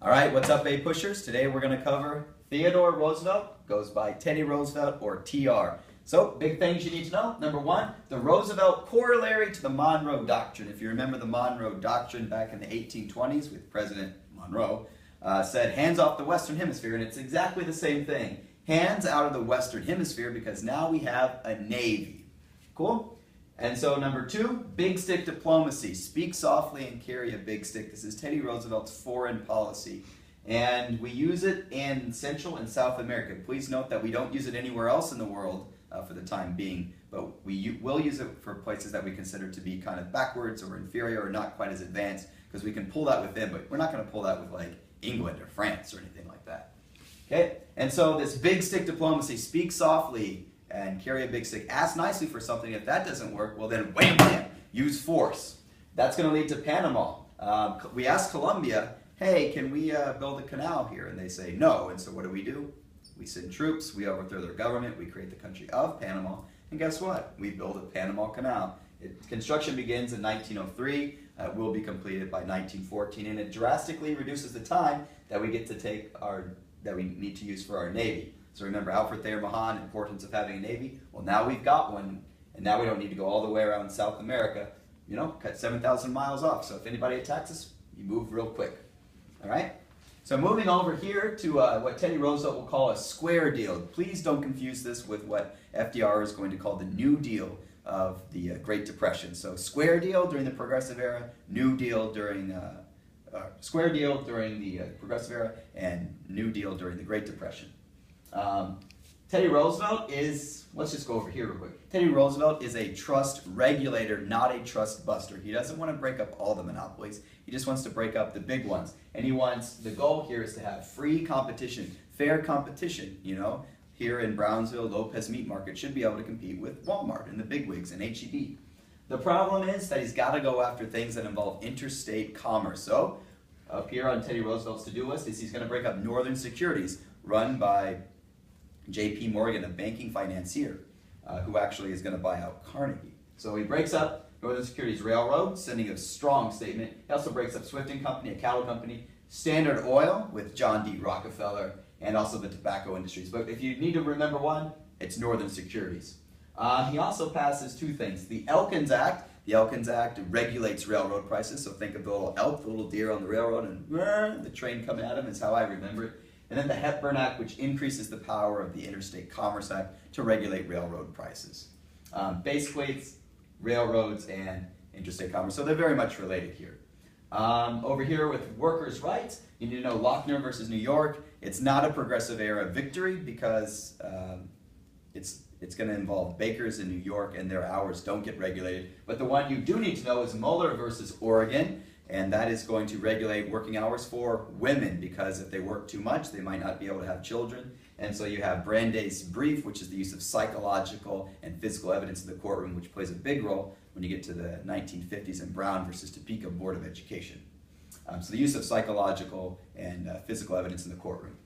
All right, what's up, A Pushers? Today we're going to cover Theodore Roosevelt, goes by Teddy Roosevelt or TR. So, big things you need to know. Number one, the Roosevelt corollary to the Monroe Doctrine. If you remember the Monroe Doctrine back in the 1820s with President Monroe, said hands off the Western Hemisphere, and it's exactly the same thing. Hands out of the Western Hemisphere because now we have a Navy. Cool? And so number two, big stick diplomacy. Speak softly and carry a big stick. This is Teddy Roosevelt's foreign policy. And we use it in Central and South America. Please note that we don't use it anywhere else in the world for the time being, but we will use it for places that we consider to be kind of backwards or inferior or not quite as advanced, because we can pull that with them, but we're not going to pull that with like England or France or anything like that. Okay? And so this big stick diplomacy, speak softly and carry a big stick. Ask nicely for something. If that doesn't work, well then wham bam, use force. That's going to lead to Panama. We asked Colombia, hey, can we build a canal here? And they say no. And so what do? We send troops, we overthrow their government, we create the country of Panama, and guess what? We build a Panama Canal. Construction begins in 1903, will be completed by 1914, and it drastically reduces the time that we get to that we need to use for our Navy. So remember Alfred Thayer Mahan, importance of having a Navy? Well, now we've got one, and now we don't need to go all the way around South America, cut 7,000 miles off. So if anybody attacks us, you move real quick. All right? So moving over here to what Teddy Roosevelt will call a square deal. Please don't confuse this with what FDR is going to call the New Deal of the Great Depression. So square deal during the Progressive Era, New Deal during square deal during the Progressive Era, and New Deal during the Great Depression. Teddy Roosevelt is, let's just go over here real quick. Teddy Roosevelt is a trust regulator, not a trust buster. He doesn't want to break up all the monopolies. He just wants to break up the big ones. And the goal here is to have free competition, fair competition. Here in Brownsville, Lopez Meat Market should be able to compete with Walmart and the bigwigs and H-E-B. The problem is that he's got to go after things that involve interstate commerce. So up here on Teddy Roosevelt's to-do list is he's going to break up Northern Securities, run by J.P. Morgan, a banking financier, who actually is going to buy out Carnegie. So he breaks up Northern Securities Railroad, sending a strong statement. He also breaks up Swift & Company, a cattle company, Standard Oil with John D. Rockefeller, and also the tobacco industries. But if you need to remember one, it's Northern Securities. He also passes two things. The Elkins Act. The Elkins Act regulates railroad prices. So think of the little elk, the little deer on the railroad, and the train coming at him is how I remember it. And then the Hepburn Act, which increases the power of the Interstate Commerce Act to regulate railroad prices. Basically, it's railroads and interstate commerce, so they're very much related here. Over here with workers' rights, you need to know Lochner versus New York. It's not a progressive era victory because it's going to involve bakers in New York and their hours don't get regulated. But the one you do need to know is Mueller versus Oregon. And that is going to regulate working hours for women, because if they work too much, they might not be able to have children. And so you have Brandeis' brief, which is the use of psychological and physical evidence in the courtroom, which plays a big role when you get to the 1950s, and Brown versus Topeka Board of Education. So the use of psychological and physical evidence in the courtroom.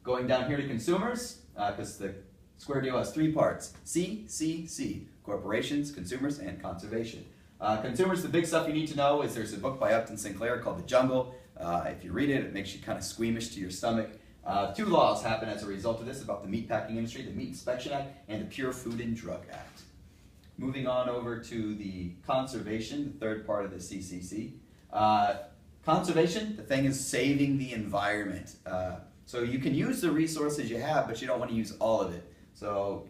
Going down here to consumers, because the square deal has three parts: C, corporations, consumers, and conservation. Consumers, the big stuff you need to know is there's a book by Upton Sinclair called The Jungle. If you read it, it makes you kind of squeamish to your stomach. Two laws happen as a result of this about the meatpacking industry: the Meat Inspection Act and the Pure Food and Drug Act. Moving on over to the conservation, the third part of the CCC. Conservation, the thing is saving the environment. So you can use the resources you have, but you don't want to use all of it. So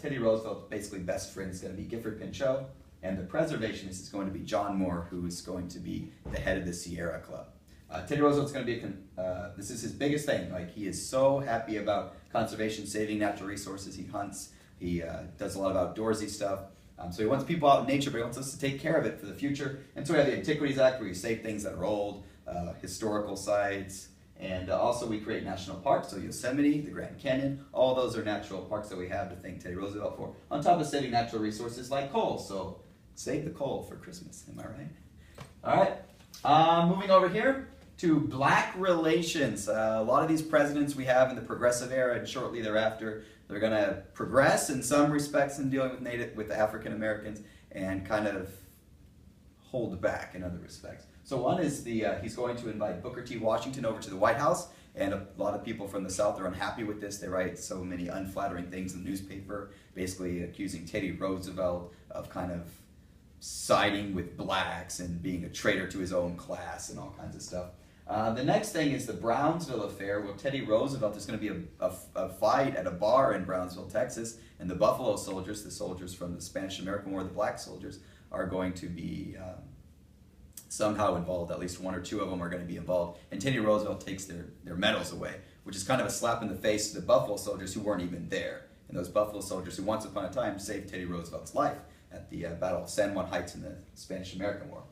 Teddy Roosevelt's basically best friend is going to be Gifford Pinchot. And the preservationist is going to be John Moore, who is going to be the head of the Sierra Club. Teddy Roosevelt's going to be, this is his biggest thing. Like, he is so happy about conservation, saving natural resources. He hunts, he does a lot of outdoorsy stuff. So he wants people out in nature, but he wants us to take care of it for the future. And so we have the Antiquities Act, where you save things that are old, historical sites, and also we create national parks. So Yosemite, the Grand Canyon, all those are natural parks that we have to thank Teddy Roosevelt for, on top of saving natural resources like coal. So save the coal for Christmas, am I right? All right, moving over here to black relations. A lot of these presidents we have in the Progressive Era and shortly thereafter, they're going to progress in some respects in dealing with African Americans and kind of hold back in other respects. So one is he's going to invite Booker T. Washington over to the White House, and a lot of people from the South are unhappy with this. They write so many unflattering things in the newspaper, basically accusing Teddy Roosevelt of kind of siding with blacks and being a traitor to his own class and all kinds of stuff. The next thing is the Brownsville affair. Well, Teddy Roosevelt, there's going to be a fight at a bar in Brownsville, Texas, and the Buffalo Soldiers, the soldiers from the Spanish-American War, the black soldiers, are going to be somehow involved. At least one or two of them are going to be involved. And Teddy Roosevelt takes their medals away, which is kind of a slap in the face to the Buffalo Soldiers who weren't even there. And those Buffalo Soldiers who once upon a time saved Teddy Roosevelt's life at the Battle of San Juan Heights in the Spanish-American War.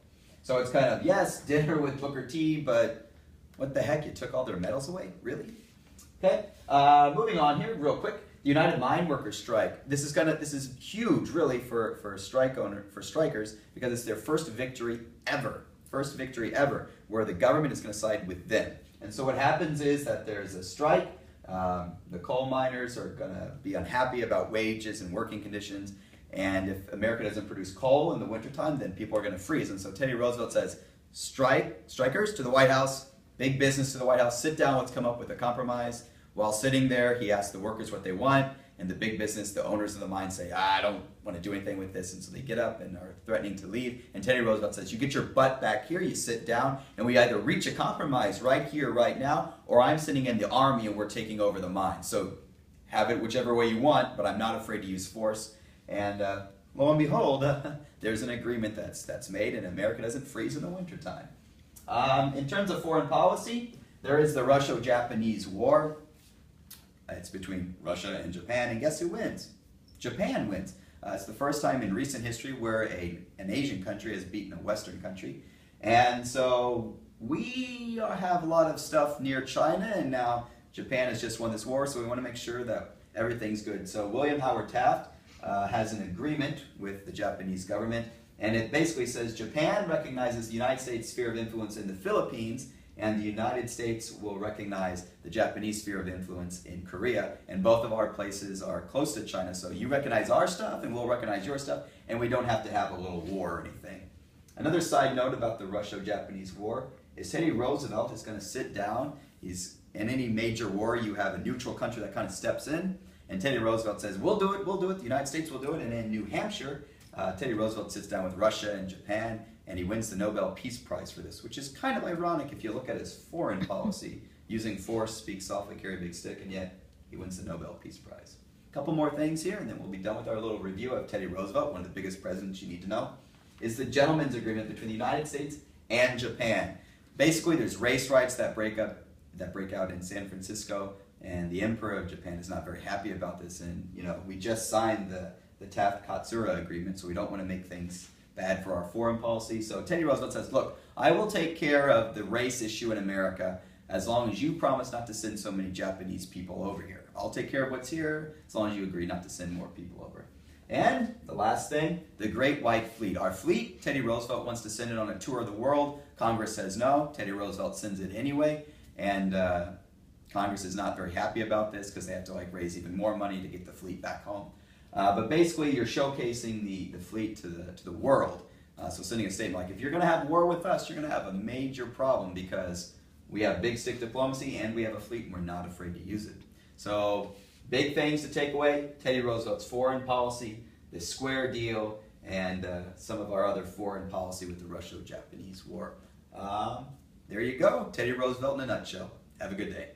So it's kind of, yes, dinner with Booker T, but what the heck, you took all their medals away? Really? Okay, moving on here real quick. The United Mine Workers strike. This is huge, really, for strikers, because it's their first victory ever. First victory ever, where the government is going to side with them. And so what happens is that there's a strike. The coal miners are going to be unhappy about wages and working conditions. And if America doesn't produce coal in the wintertime, then people are going to freeze. And so Teddy Roosevelt says, strikers to the White House, big business to the White House, sit down, let's come up with a compromise. While sitting there, he asks the workers what they want, and the big business, the owners of the mine say, I don't want to do anything with this, and so they get up and are threatening to leave. And Teddy Roosevelt says, you get your butt back here, you sit down, and we either reach a compromise right here, right now, or I'm sending in the army and we're taking over the mine. So have it whichever way you want, but I'm not afraid to use force. And lo and behold, there's an agreement that's made, and America doesn't freeze in the wintertime. In terms of foreign policy, there is the Russo-Japanese War. It's between Russia and Japan, and guess who wins? Japan wins. It's the first time in recent history where an Asian country has beaten a Western country. And so we have a lot of stuff near China, and now Japan has just won this war, so we want to make sure that everything's good. So William Howard Taft has an agreement with the Japanese government, and it basically says Japan recognizes the United States sphere of influence in the Philippines, and the United States will recognize the Japanese sphere of influence in Korea, and both of our places are close to China, so you recognize our stuff and we'll recognize your stuff, and we don't have to have a little war or anything. Another side note about the Russo-Japanese War is Teddy Roosevelt is going to sit down. He's in any major war, you have a neutral country that kind of steps in, and Teddy Roosevelt says, we'll do it, the United States will do it, and in New Hampshire, Teddy Roosevelt sits down with Russia and Japan, and he wins the Nobel Peace Prize for this, which is kind of ironic if you look at his foreign policy. Using force, speak softly, carry a big stick, and yet he wins the Nobel Peace Prize. A couple more things here, and then we'll be done with our little review of Teddy Roosevelt. One of the biggest presidents you need to know is the Gentleman's Agreement between the United States and Japan. Basically, there's race riots that break out in San Francisco, and the Emperor of Japan is not very happy about this. And we just signed the Taft-Katsura Agreement, so we don't want to make things bad for our foreign policy. So Teddy Roosevelt says, look, I will take care of the race issue in America as long as you promise not to send so many Japanese people over here. I'll take care of what's here as long as you agree not to send more people over. And the last thing, the Great White Fleet. Our fleet, Teddy Roosevelt wants to send it on a tour of the world. Congress says no. Teddy Roosevelt sends it anyway. And Congress is not very happy about this because they have to raise even more money to get the fleet back home. But basically, you're showcasing the fleet to the world. So sending a statement like, if you're going to have war with us, you're going to have a major problem because we have big stick diplomacy and we have a fleet and we're not afraid to use it. So big things to take away: Teddy Roosevelt's foreign policy, the square deal, and some of our other foreign policy with the Russo-Japanese War. There you go, Teddy Roosevelt in a nutshell. Have a good day.